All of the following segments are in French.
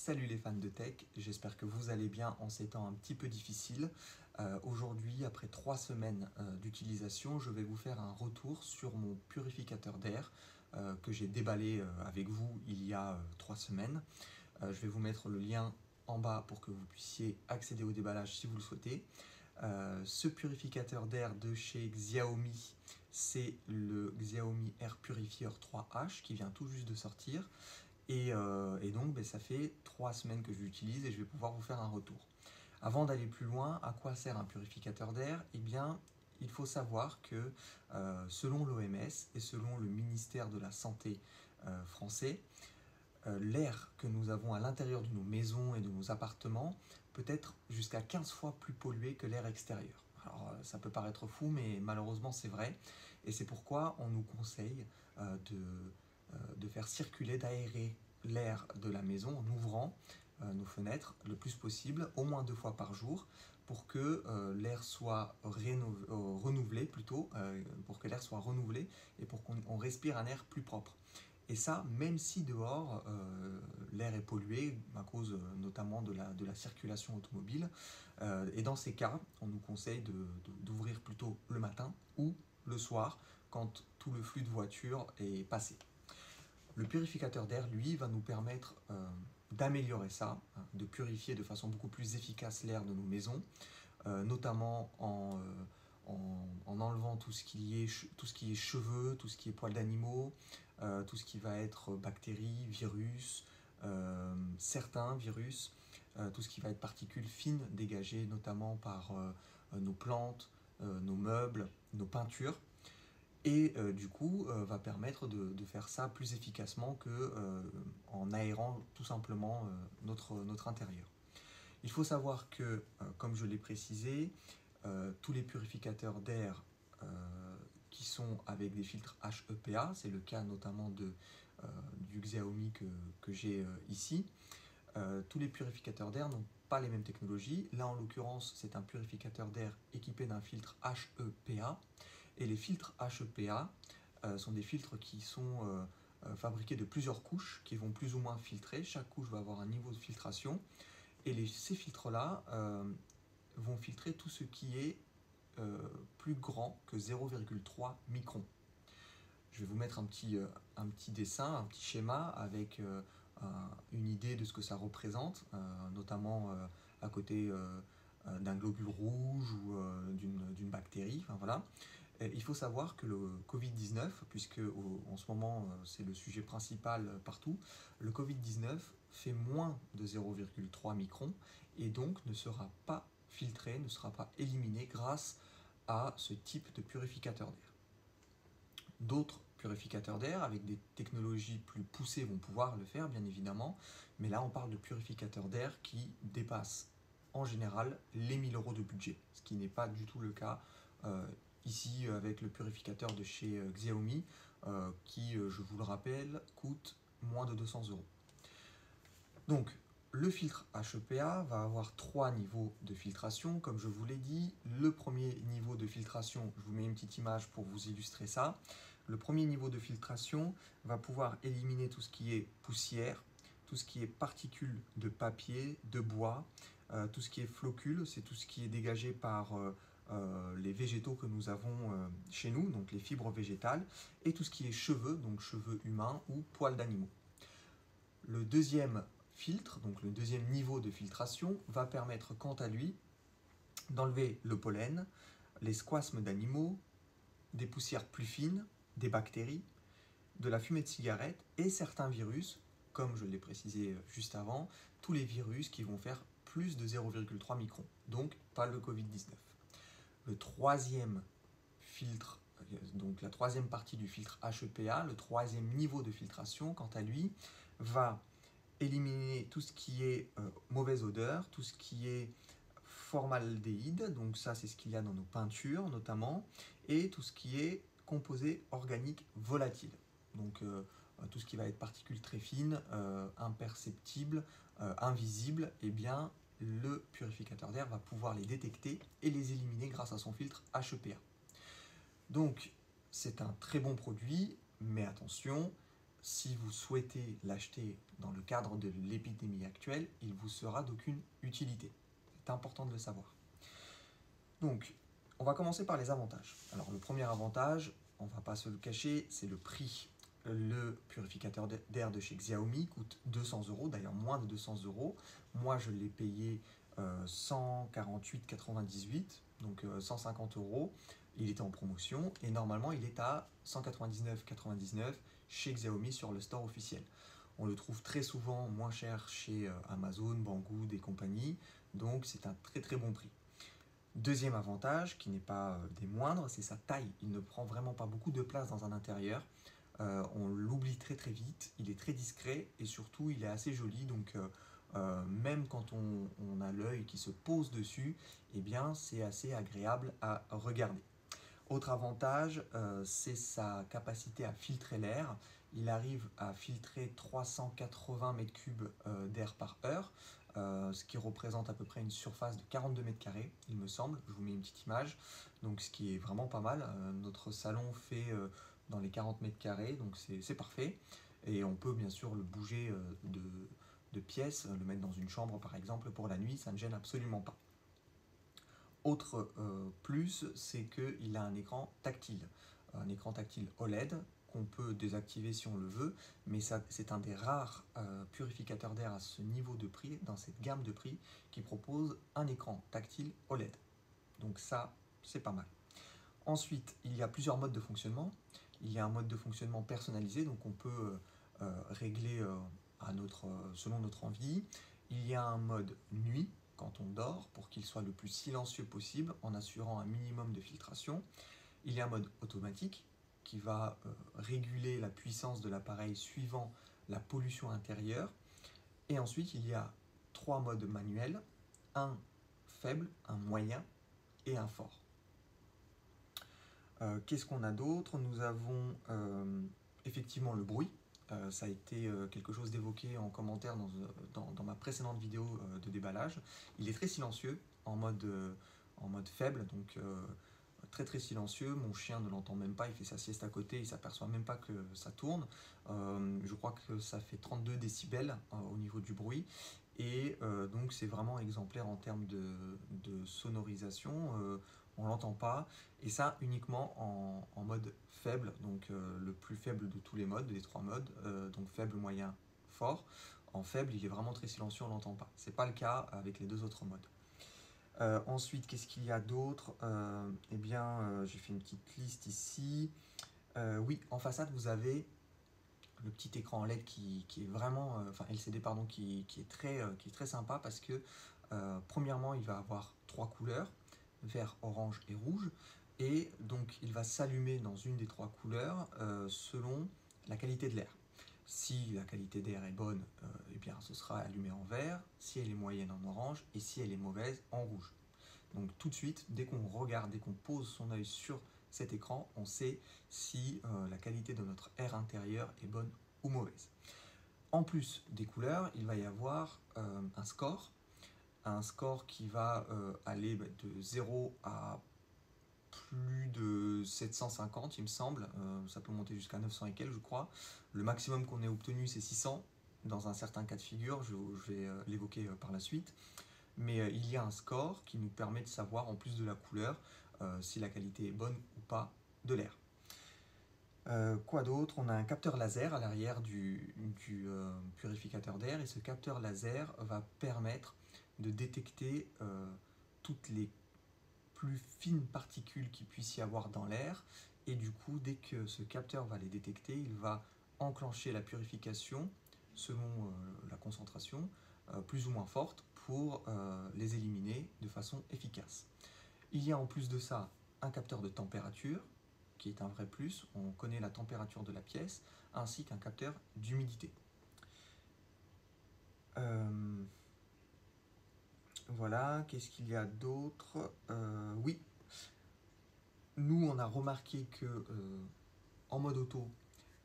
Salut les fans de tech, j'espère que vous allez bien en ces temps un petit peu difficiles. Aujourd'hui, après 3 semaines d'utilisation, je vais vous faire un retour sur mon purificateur d'air que j'ai déballé avec vous il y a 3 semaines. Je vais vous mettre le lien en bas pour que vous puissiez accéder au déballage si vous le souhaitez. Ce purificateur d'air de chez Xiaomi, c'est le Xiaomi Air Purifier 3H qui vient tout juste de sortir. Et donc, ça fait 3 semaines que je l'utilise et je vais pouvoir vous faire un retour. Avant d'aller plus loin, à quoi sert un purificateur d'air? Eh bien, il faut savoir que selon l'OMS et selon le ministère de la Santé français, l'air que nous avons à l'intérieur de nos maisons et de nos appartements peut être jusqu'à 15 fois plus pollué que l'air extérieur. Alors, ça peut paraître fou, mais malheureusement c'est vrai. Et c'est pourquoi on nous conseille de faire circuler, d'aérer l'air de la maison en ouvrant nos fenêtres le plus possible, au moins 2 fois par jour, pour que l'air soit renouvelé plutôt, pour que l'air soit renouvelé et pour qu'on respire un air plus propre. Et ça, même si dehors, l'air est pollué à cause notamment de la circulation automobile. Et dans ces cas, on nous conseille d'ouvrir plutôt le matin ou le soir, quand tout le flux de voitures est passé. Le purificateur d'air, lui, va nous permettre d'améliorer ça, de purifier de façon beaucoup plus efficace l'air de nos maisons, notamment en enlevant tout ce qui est cheveux, tout ce qui est poils d'animaux, tout ce qui va être bactéries, virus, certains virus, tout ce qui va être particules fines dégagées notamment par nos plantes, nos meubles, nos peintures. Et du coup, va permettre de faire ça plus efficacement qu'en aérant tout simplement notre intérieur. Il faut savoir que, comme je l'ai précisé, tous les purificateurs d'air qui sont avec des filtres HEPA, c'est le cas notamment du Xiaomi que j'ai ici, tous les purificateurs d'air n'ont pas les mêmes technologies. Là, en l'occurrence, c'est un purificateur d'air équipé d'un filtre HEPA. Et les filtres HEPA sont des filtres qui sont fabriqués de plusieurs couches qui vont plus ou moins filtrer. Chaque couche va avoir un niveau de filtration. Et ces filtres-là vont filtrer tout ce qui est plus grand que 0,3 microns. Je vais vous mettre un petit dessin, un petit schéma avec une idée de ce que ça représente, notamment à côté d'un globule rouge ou d'une bactérie. Enfin, voilà. Et il faut savoir que le Covid-19, puisque en ce moment c'est le sujet principal partout, le Covid-19 fait moins de 0,3 microns et donc ne sera pas filtré, ne sera pas éliminé grâce à ce type de purificateur d'air. D'autres purificateurs d'air avec des technologies plus poussées vont pouvoir le faire, bien évidemment, mais là on parle de purificateurs d'air qui dépassent en général les 1000 € de budget, ce qui n'est pas du tout le cas ici avec le purificateur de chez Xiaomi qui, je vous le rappelle, coûte moins de 200 €. Donc, le filtre HEPA va avoir 3 niveaux de filtration, comme je vous l'ai dit. Le premier niveau de filtration, je vous mets une petite image pour vous illustrer ça. Le premier niveau de filtration va pouvoir éliminer tout ce qui est poussière, tout ce qui est particules de papier, de bois, tout ce qui est flocules, c'est tout ce qui est dégagé par les végétaux que nous avons chez nous, donc les fibres végétales, et tout ce qui est cheveux, donc cheveux humains ou poils d'animaux. Le deuxième filtre, donc le deuxième niveau de filtration, va permettre quant à lui d'enlever le pollen, les squasmes d'animaux, des poussières plus fines, des bactéries, de la fumée de cigarette et certains virus, comme je l'ai précisé juste avant, tous les virus qui vont faire plus de 0,3 microns, donc pas le Covid-19. Le troisième filtre, donc la troisième partie du filtre HEPA, le troisième niveau de filtration, quant à lui, va éliminer tout ce qui est mauvaise odeur, tout ce qui est formaldéhyde, donc ça c'est ce qu'il y a dans nos peintures notamment, et tout ce qui est composé organique volatile, donc tout ce qui va être particules très fines, imperceptibles, invisibles, et bien le purificateur d'air va pouvoir les détecter et les éliminer grâce à son filtre HEPA. Donc c'est un très bon produit, mais attention, si vous souhaitez l'acheter dans le cadre de l'épidémie actuelle, il vous sera d'aucune utilité. C'est important de le savoir. Donc, on va commencer par les avantages. Alors, le premier avantage, on ne va pas se le cacher, c'est le prix. Le purificateur d'air de chez Xiaomi coûte 200 euros, d'ailleurs moins de 200 euros. Moi, je l'ai payé 148,98, donc 150 euros. Il était en promotion et normalement, il est à 199,99 chez Xiaomi sur le store officiel. On le trouve très souvent moins cher chez Amazon, Banggood et compagnie, donc c'est un très très bon prix. Deuxième avantage, qui n'est pas des moindres, c'est sa taille. Il ne prend vraiment pas beaucoup de place dans un intérieur. On l'oublie très très vite, il est très discret et surtout il est assez joli, donc même quand on a l'œil qui se pose dessus, eh bien c'est assez agréable à regarder. Autre avantage, c'est sa capacité à filtrer l'air. Il arrive à filtrer 380 m3 d'air par heure, ce qui représente à peu près une surface de 42 mètres carrés, il me semble. Je vous mets une petite image, donc ce qui est vraiment pas mal. Notre salon fait dans les 40 mètres carrés, donc c'est parfait. Et on peut bien sûr le bouger de pièce, le mettre dans une chambre par exemple pour la nuit, ça ne gêne absolument pas. Autre plus, c'est qu'il a un écran tactile OLED qu'on peut désactiver si on le veut, mais c'est un des rares purificateurs d'air à ce niveau de prix, dans cette gamme de prix, qui propose un écran tactile OLED. Donc ça, c'est pas mal. Ensuite, il y a plusieurs modes de fonctionnement. Il y a un mode de fonctionnement personnalisé, donc on peut régler selon notre envie. Il y a un mode nuit, quand on dort, pour qu'il soit le plus silencieux possible, en assurant un minimum de filtration. Il y a un mode automatique, qui va réguler la puissance de l'appareil suivant la pollution intérieure. Et ensuite, il y a 3 modes manuels, un faible, un moyen et un fort. Qu'est-ce qu'on a d'autre? Nous avons effectivement le bruit. Ça a été quelque chose d'évoqué en commentaire dans ma précédente vidéo de déballage. Il est très silencieux en mode faible, donc très très silencieux. Mon chien ne l'entend même pas, il fait sa sieste à côté, il ne s'aperçoit même pas que ça tourne. Je crois que ça fait 32 décibels au niveau du bruit. Et donc c'est vraiment exemplaire en termes de sonorisation. On ne l'entend pas, et ça uniquement en mode faible, donc le plus faible de tous les modes, des 3 modes, donc faible, moyen, fort. En faible, il est vraiment très silencieux, on ne l'entend pas. Ce n'est pas le cas avec les 2 autres modes. Ensuite, qu'est-ce qu'il y a d'autre? Eh bien, j'ai fait une petite liste ici. Oui, en façade, vous avez le petit écran LED qui est vraiment, enfin LCD pardon, qui est très sympa parce que premièrement, il va avoir 3 couleurs, vert, orange et rouge, et donc il va s'allumer dans une des 3 couleurs selon la qualité de l'air. Si la qualité d'air est bonne, eh bien ce sera allumé en vert, si elle est moyenne en orange, et si elle est mauvaise en rouge. Donc tout de suite, dès qu'on regarde, dès qu'on pose son œil sur cet écran, on sait si la qualité de notre air intérieur est bonne ou mauvaise. En plus des couleurs, il va y avoir un score qui va aller de 0 à plus de 750 il me semble, ça peut monter jusqu'à 900 et quelques je crois. Le maximum qu'on ait obtenu c'est 600 dans un certain cas de figure, je vais l'évoquer par la suite. Mais il y a un score qui nous permet de savoir en plus de la couleur si la qualité est bonne ou pas de l'air. Quoi d'autre? On a un capteur laser à l'arrière du purificateur d'air, et ce capteur laser va permettre de détecter toutes les plus fines particules qu'il puisse y avoir dans l'air, et du coup dès que ce capteur va les détecter, il va enclencher la purification selon la concentration plus ou moins forte pour les éliminer de façon efficace. Il y a en plus de ça un capteur de température qui est un vrai plus, on connaît la température de la pièce, ainsi qu'un capteur d'humidité. Voilà, qu'est-ce qu'il y a d'autre? Oui, nous on a remarqué que en mode auto,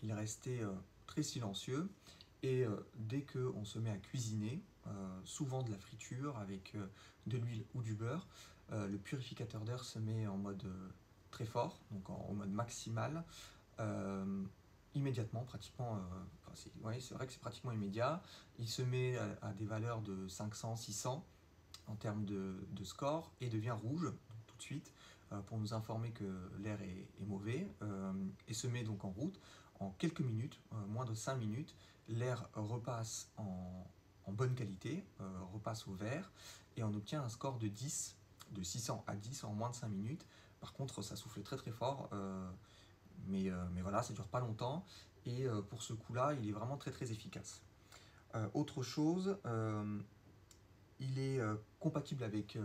il restait très silencieux, et dès qu'on se met à cuisiner, souvent de la friture avec de l'huile ou du beurre, le purificateur d'air se met en mode très fort, donc en mode maximal, immédiatement, pratiquement, ouais, c'est vrai que c'est pratiquement immédiat. Il se met à des valeurs de 500, 600 en termes de score et devient rouge tout de suite pour nous informer que l'air est mauvais et se met donc en route. En quelques minutes, moins de 5 minutes, l'air repasse en bonne qualité, repasse au vert et on obtient un score de 10, de 600 à 10 en moins de 5 minutes. Par contre, ça souffle très très fort, mais voilà, ça ne dure pas longtemps et pour ce coup-là, il est vraiment très très efficace. Autre chose, il est compatible avec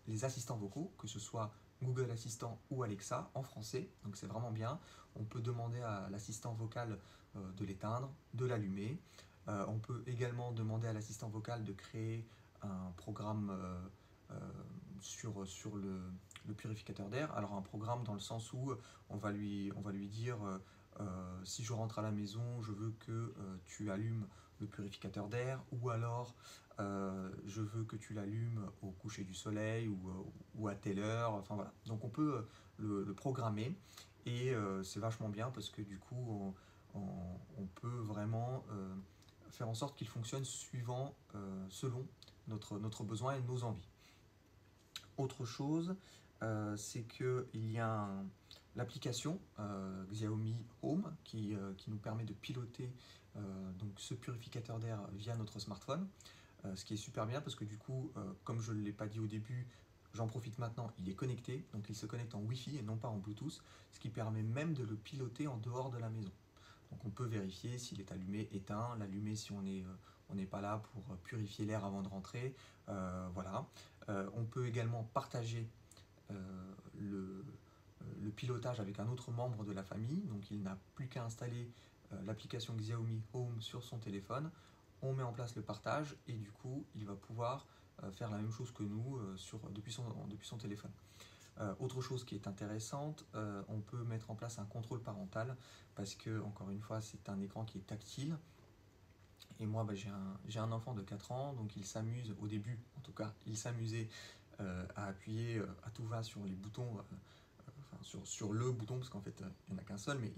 les assistants vocaux, que ce soit Google Assistant ou Alexa en français, donc c'est vraiment bien. On peut demander à l'assistant vocal de l'éteindre, de l'allumer. On peut également demander à l'assistant vocal de créer un programme sur le purificateur d'air. Alors un programme dans le sens où on va lui dire si je rentre à la maison, je veux que tu allumes le purificateur d'air, ou alors je veux que tu l'allumes au coucher du soleil ou à telle heure. Enfin voilà. Donc on peut le programmer et c'est vachement bien parce que du coup on peut vraiment faire en sorte qu'il fonctionne selon notre besoin et nos envies. Autre chose, c'est qu'il y a l'application Xiaomi Home qui nous permet de piloter donc ce purificateur d'air via notre smartphone, ce qui est super bien parce que du coup, comme je ne l'ai pas dit au début, j'en profite maintenant, il est connecté, donc il se connecte en Wi-Fi et non pas en Bluetooth, ce qui permet même de le piloter en dehors de la maison. Donc on peut vérifier s'il est allumé, éteint, l'allumer si on n'est pas là pour purifier l'air avant de rentrer. Voilà. On peut également partager le pilotage avec un autre membre de la famille. Donc il n'a plus qu'à installer l'application Xiaomi Home sur son téléphone. On met en place le partage et du coup il va pouvoir faire la même chose que nous depuis son téléphone. Autre chose qui est intéressante, on peut mettre en place un contrôle parental parce que, encore une fois, c'est un écran qui est tactile. Et moi, j'ai un enfant de 4 ans, donc il s'amuse, au début en tout cas, il s'amusait à appuyer à tout va sur les boutons, sur le bouton, parce qu'en fait, il n'y en a qu'un seul, mais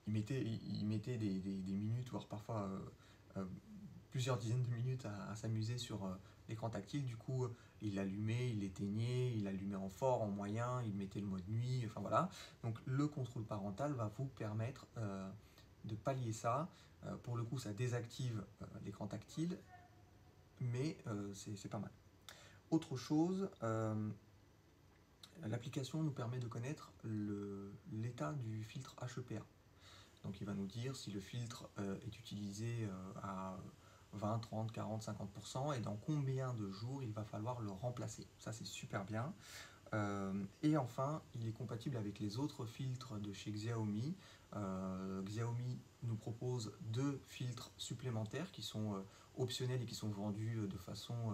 il mettait des minutes, voire parfois plusieurs dizaines de minutes à s'amuser sur l'écran tactile. Du coup, il l'allumait, il l'éteignait, il l'allumait en fort, en moyen, il mettait le mode nuit, enfin voilà. Donc le contrôle parental va vous permettre de pallier ça. Pour le coup, ça désactive l'écran tactile, mais c'est pas mal. Autre chose, l'application nous permet de connaître l'état du filtre HEPA. Donc il va nous dire si le filtre est utilisé à 20, 30, 40, 50% et dans combien de jours il va falloir le remplacer. Ça c'est super bien. Et enfin, il est compatible avec les autres filtres de chez Xiaomi. Xiaomi nous propose 2 filtres supplémentaires qui sont optionnels et qui sont vendus de façon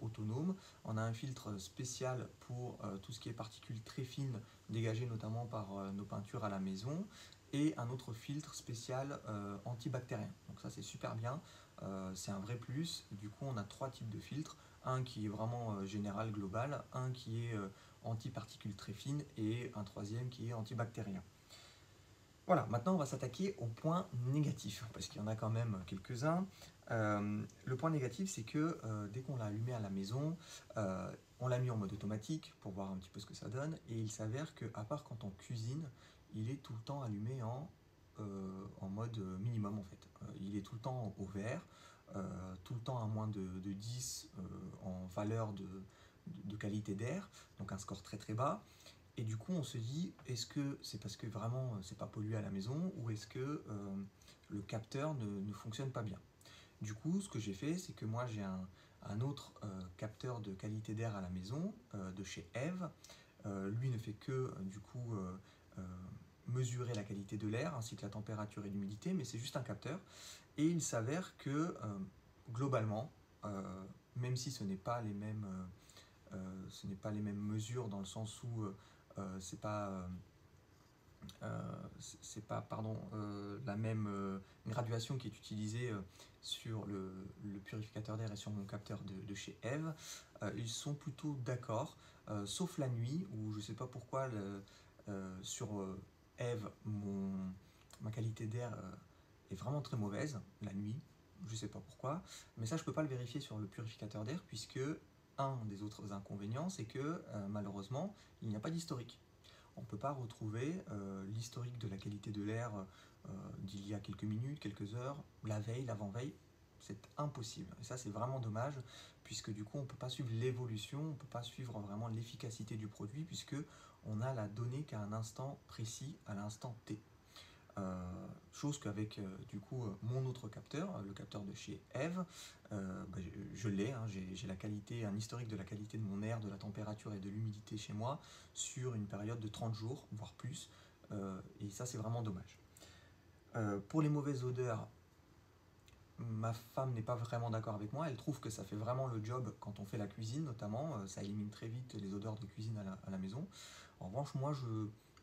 autonome. On a un filtre spécial pour tout ce qui est particules très fines dégagées notamment par nos peintures à la maison et un autre filtre spécial antibactérien. Donc ça c'est super bien, c'est un vrai plus. Du coup on a 3 types de filtres, un qui est vraiment général, global, un qui est anti-particules très fines et un troisième qui est antibactérien. Voilà, maintenant on va s'attaquer aux points négatifs, parce qu'il y en a quand même quelques-uns. Le point négatif, c'est que dès qu'on l'a allumé à la maison, on l'a mis en mode automatique pour voir un petit peu ce que ça donne, et il s'avère qu'à part quand on cuisine, il est tout le temps allumé en mode minimum en fait. Il est tout le temps au vert, tout le temps à moins de 10 en valeur de qualité d'air, donc un score très très bas. Et du coup, on se dit, est-ce que c'est parce que vraiment c'est pas pollué à la maison ou est-ce que le capteur ne fonctionne pas bien? Du coup, ce que j'ai fait, c'est que moi j'ai un autre capteur de qualité d'air à la maison de chez Eve. Lui ne fait que du coup mesurer la qualité de l'air ainsi que la température et l'humidité, mais c'est juste un capteur. Et il s'avère que globalement, même si ce n'est pas les mêmes mesures dans le sens où c'est pas la même graduation qui est utilisée sur le purificateur d'air et sur mon capteur de chez Eve. Ils sont plutôt d'accord, sauf la nuit où je sais pas pourquoi sur Eve ma qualité d'air est vraiment très mauvaise la nuit, je ne sais pas pourquoi, mais ça je ne peux pas le vérifier sur le purificateur d'air puisque un des autres inconvénients c'est que malheureusement il n'y a pas d'historique. On ne peut pas retrouver l'historique de la qualité de l'air d'il y a quelques minutes, quelques heures, la veille, l'avant-veille. C'est impossible. Et ça, c'est vraiment dommage, puisque du coup, on ne peut pas suivre l'évolution, on ne peut pas suivre vraiment l'efficacité du produit, puisque on a la donnée qu'à un instant précis, à l'instant T. Chose qu'avec du coup mon autre capteur, le capteur de chez Eve, je l'ai, hein, j'ai la qualité, un historique de la qualité de mon air, de la température et de l'humidité chez moi sur une période de 30 jours, voire plus, et ça c'est vraiment dommage. Pour les mauvaises odeurs, ma femme n'est pas vraiment d'accord avec moi, elle trouve que ça fait vraiment le job quand on fait la cuisine notamment, ça élimine très vite les odeurs de cuisine à la maison. En revanche, moi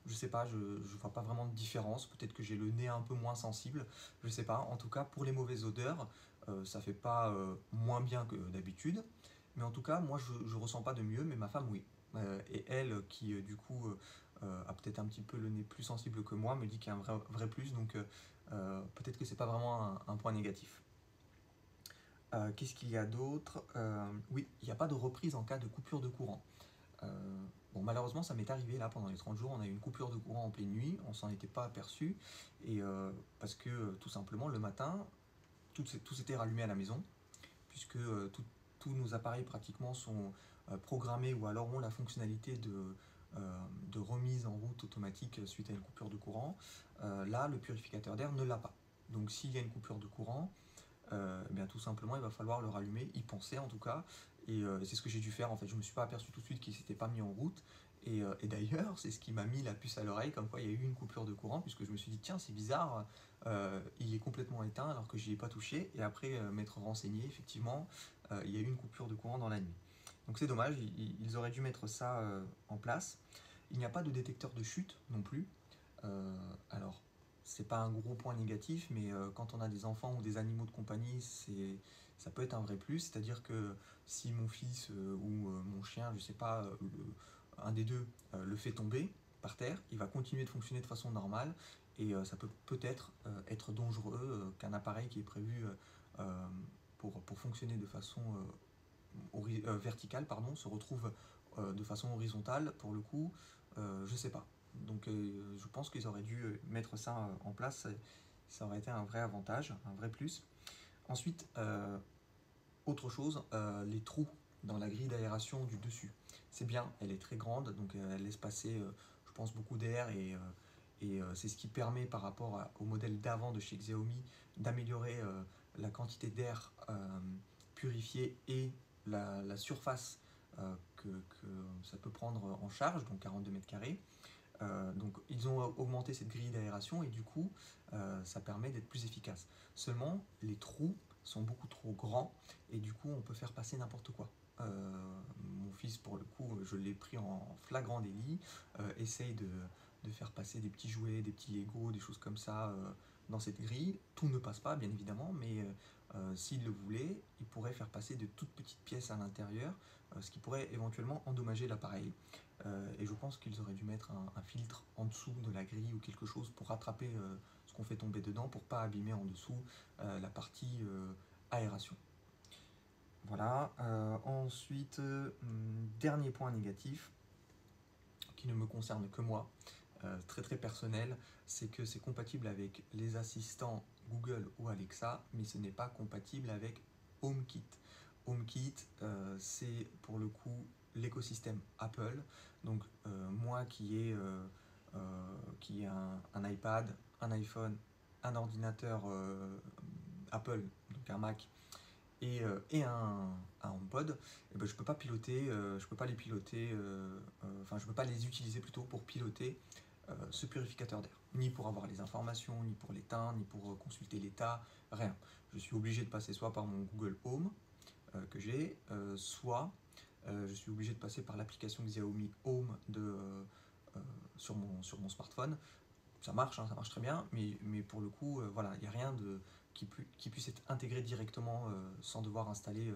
je sais pas, je vois pas vraiment de différence, peut-être que j'ai le nez un peu moins sensible, je sais pas. En tout cas, pour les mauvaises odeurs, ça fait pas moins bien que d'habitude, mais en tout cas, moi je ressens pas de mieux, mais ma femme oui. Et elle, qui du coup a peut-être un petit peu le nez plus sensible que moi, me dit qu'il y a un vrai plus, donc peut-être que c'est pas vraiment un point négatif. Qu'est-ce qu'il y a d'autre? Oui, il n'y a pas de reprise en cas de coupure de courant. Bon, malheureusement, ça m'est arrivé là pendant les 30 jours. On a eu une coupure de courant en pleine nuit, on s'en était pas aperçu. Et parce que tout simplement, le matin, tout s'était rallumé à la maison, puisque tous nos appareils pratiquement sont programmés ou alors ont la fonctionnalité de remise en route automatique suite à une coupure de courant. Là, le purificateur d'air ne l'a pas. Donc, s'il y a une coupure de courant, eh bien tout simplement il va falloir le rallumer, y penser en tout cas, et c'est ce que j'ai dû faire en fait. Je me suis pas aperçu tout de suite qu'il s'était pas mis en route, et d'ailleurs c'est ce qui m'a mis la puce à l'oreille, comme quoi il y a eu une coupure de courant, puisque je me suis dit tiens c'est bizarre, il est complètement éteint alors que j'y ai pas touché, et après m'être renseigné, effectivement il y a eu une coupure de courant dans la nuit. Donc c'est dommage, ils auraient dû mettre ça en place. Il n'y a pas de détecteur de chute non plus. Alors, c'est pas un gros point négatif, mais quand on a des enfants ou des animaux de compagnie, ça peut être un vrai plus. C'est-à-dire que si mon fils ou mon chien, je sais pas, un des deux, le fait tomber par terre, il va continuer de fonctionner de façon normale, et ça peut peut-être être dangereux qu'un appareil qui est prévu pour fonctionner de façon verticale, pardon, se retrouve de façon horizontale pour le coup, je sais pas. Donc je pense qu'ils auraient dû mettre ça en place, ça aurait été un vrai avantage, un vrai plus. Ensuite, autre chose, les trous dans la grille d'aération du dessus. C'est bien, elle est très grande, donc elle laisse passer, je pense, beaucoup d'air, et c'est ce qui permet par rapport au modèle d'avant de chez Xiaomi d'améliorer la quantité d'air purifié et la surface que ça peut prendre en charge, donc 42 mètres carrés. Donc ils ont augmenté cette grille d'aération, et du coup ça permet d'être plus efficace. Seulement les trous sont beaucoup trop grands, et du coup on peut faire passer n'importe quoi. Mon fils pour le coup, je l'ai pris en flagrant délit, essaye de faire passer des petits jouets, des petits Lego, des choses comme ça dans cette grille. Tout ne passe pas bien évidemment, mais s'il le voulait, il pourrait faire passer de toutes petites pièces à l'intérieur, ce qui pourrait éventuellement endommager l'appareil. Et je pense qu'ils auraient dû mettre un filtre en dessous de la grille ou quelque chose pour rattraper ce qu'on fait tomber dedans, pour pas abîmer en dessous la partie aération. Voilà. Ensuite, dernier point négatif qui ne me concerne que moi, très très personnel, c'est que c'est compatible avec les assistants Google ou Alexa, mais ce n'est pas compatible avec HomeKit. HomeKit, c'est pour le coup l'écosystème Apple. Donc moi qui ai un iPad, un iPhone, un ordinateur Apple, donc un Mac, et un HomePod, et ben, je peux pas piloter, je peux pas les piloter, enfin je peux pas les utiliser plutôt pour piloter ce purificateur d'air, ni pour avoir les informations, ni pour l'éteindre, ni pour consulter l'état, rien. Je suis obligé de passer soit par mon Google Home que j'ai, soit je suis obligé de passer par l'application Xiaomi Home sur mon smartphone. Ça marche, hein, ça marche très bien, mais pour le coup, voilà, il n'y a rien qui puisse être intégré directement sans devoir installer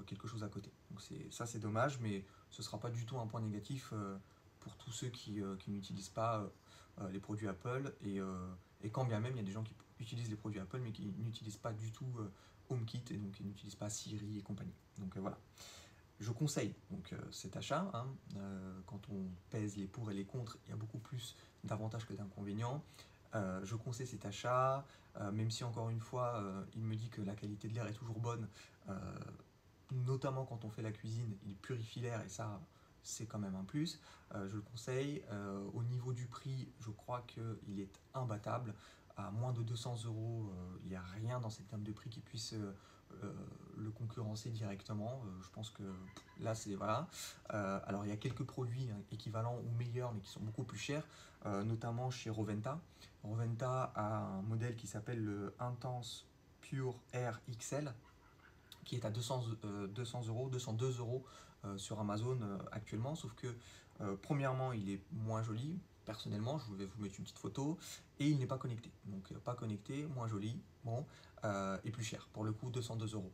quelque chose à côté. Donc ça c'est dommage, mais ce ne sera pas du tout un point négatif pour tous ceux qui n'utilisent pas les produits Apple, Et quand bien même, il y a des gens qui utilisent les produits Apple, mais qui n'utilisent pas du tout HomeKit, et donc qui n'utilisent pas Siri et compagnie. Donc voilà. Je conseille donc cet achat. Hein. Quand on pèse les pour et les contre, il y a beaucoup plus d'avantages que d'inconvénients. Je conseille cet achat, même si encore une fois, il me dit que la qualité de l'air est toujours bonne, notamment quand on fait la cuisine, il purifie l'air et ça, c'est quand même un plus. Je le conseille. Au niveau du prix, je crois qu'il est imbattable. À moins de 200 euros, il n'y a rien dans cette gamme de prix qui puisse le concurrencer directement. Je pense que là, c'est voilà. Alors, il y a quelques produits hein, équivalents ou meilleurs, mais qui sont beaucoup plus chers, notamment chez Roventa. Roventa a un modèle qui s'appelle le Intense Pure Air XL, qui est à 200 euros, 202 euros sur Amazon actuellement. Sauf que, premièrement, il est moins joli. Personnellement, je vais vous mettre une petite photo. Et il n'est pas connecté. Donc, pas connecté, moins joli, bon, et plus cher. Pour le coup, 202 euros.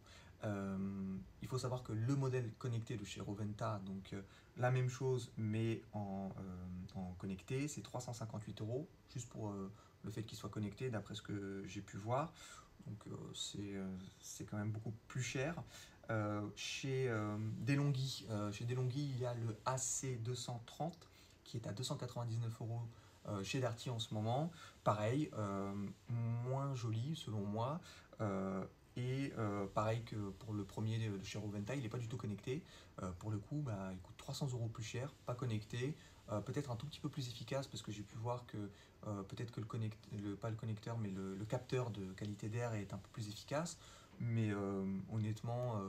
Il faut savoir que le modèle connecté de chez Roventa, donc la même chose, mais en connecté, c'est 358 euros, juste pour le fait qu'il soit connecté, d'après ce que j'ai pu voir. Donc c'est quand même beaucoup plus cher. Chez DeLonghi, il y a le AC230 qui est à 299 euros chez Darty en ce moment. Pareil, moins joli selon moi. Pareil que pour le premier de chez Roventa, il n'est pas du tout connecté. Pour le coup, bah, il coûte 300 euros plus cher, pas connecté. Peut-être un tout petit peu plus efficace parce que j'ai pu voir que peut-être que pas le connecteur, mais le capteur de qualité d'air est un peu plus efficace. Mais honnêtement,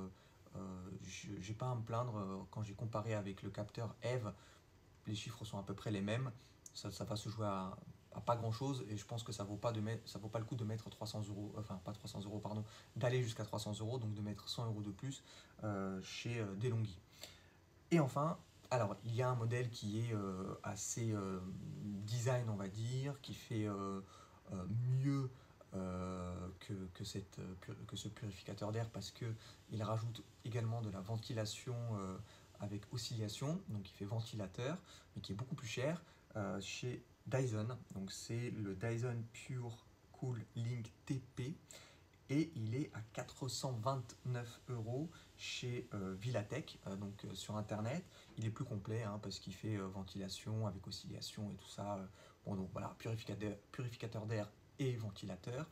j'ai pas à me plaindre. Quand j'ai comparé avec le capteur Eve, les chiffres sont à peu près les mêmes. Ça va se jouer à pas grand chose et je pense que ça vaut pas ça vaut pas le coup de mettre 300 euros, enfin pas 300 euros, pardon, d'aller jusqu'à 300 euros, donc de mettre 100 euros de plus chez DeLonghi. Et enfin, alors il y a un modèle qui est assez design, on va dire, qui fait mieux que ce purificateur d'air parce qu'il rajoute également de la ventilation avec oscillation, donc il fait ventilateur, mais qui est beaucoup plus cher chez Dyson. Donc c'est le Dyson Pure Cool Link TP et il est à 429 euros chez Villatech, donc sur internet. Il est plus complet hein, parce qu'il fait ventilation avec oscillation et tout ça. Bon, donc voilà, purificateur d'air et ventilateur.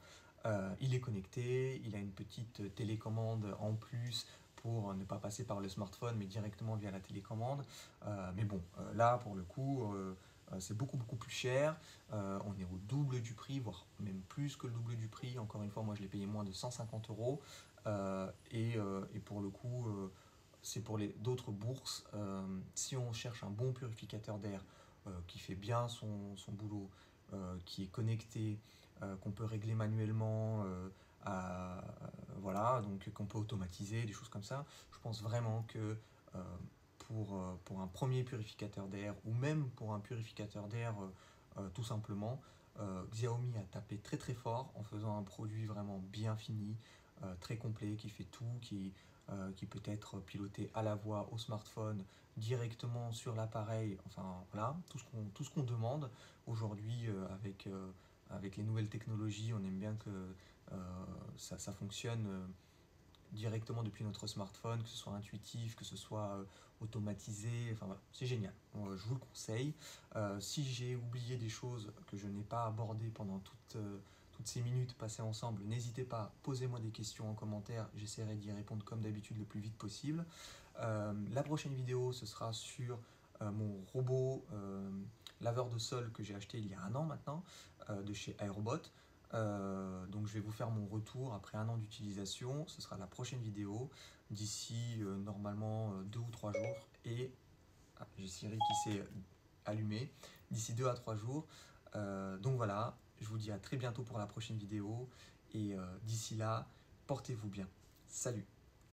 Il est connecté, il a une petite télécommande en plus pour ne pas passer par le smartphone mais directement via la télécommande. Mais bon, là pour le coup, c'est beaucoup plus cher. On est au double du prix, voire même plus que le double du prix. Encore une fois, moi je l'ai payé moins de 150 euros. Et pour le coup, c'est pour d'autres bourses. Si on cherche un bon purificateur d'air qui fait bien son boulot, qui est connecté, qu'on peut régler manuellement, voilà, donc qu'on peut automatiser, des choses comme ça, je pense vraiment que pour un premier purificateur d'air ou même pour un purificateur d'air tout simplement, Xiaomi a tapé très fort en faisant un produit vraiment bien fini, très complet, qui fait tout, qui peut être piloté à la voix, au smartphone, directement sur l'appareil, enfin voilà, tout ce qu'on demande aujourd'hui avec les nouvelles technologies, on aime bien que ça fonctionne directement depuis notre smartphone, que ce soit intuitif, que ce soit automatisé, enfin voilà, c'est génial. Je vous le conseille. Si j'ai oublié des choses que je n'ai pas abordées pendant toutes ces minutes passées ensemble, n'hésitez pas, posez-moi des questions en commentaire, j'essaierai d'y répondre comme d'habitude le plus vite possible. La prochaine vidéo, ce sera sur mon robot laveur de sol que j'ai acheté il y a un an maintenant, de chez Aerobot. Donc je vais vous faire mon retour après un an d'utilisation, ce sera la prochaine vidéo, d'ici normalement 2 ou 3 jours, et j'ai Siri qui s'est allumé, d'ici 2 à 3 jours. Donc voilà, je vous dis à très bientôt pour la prochaine vidéo, et d'ici là, portez-vous bien. Salut!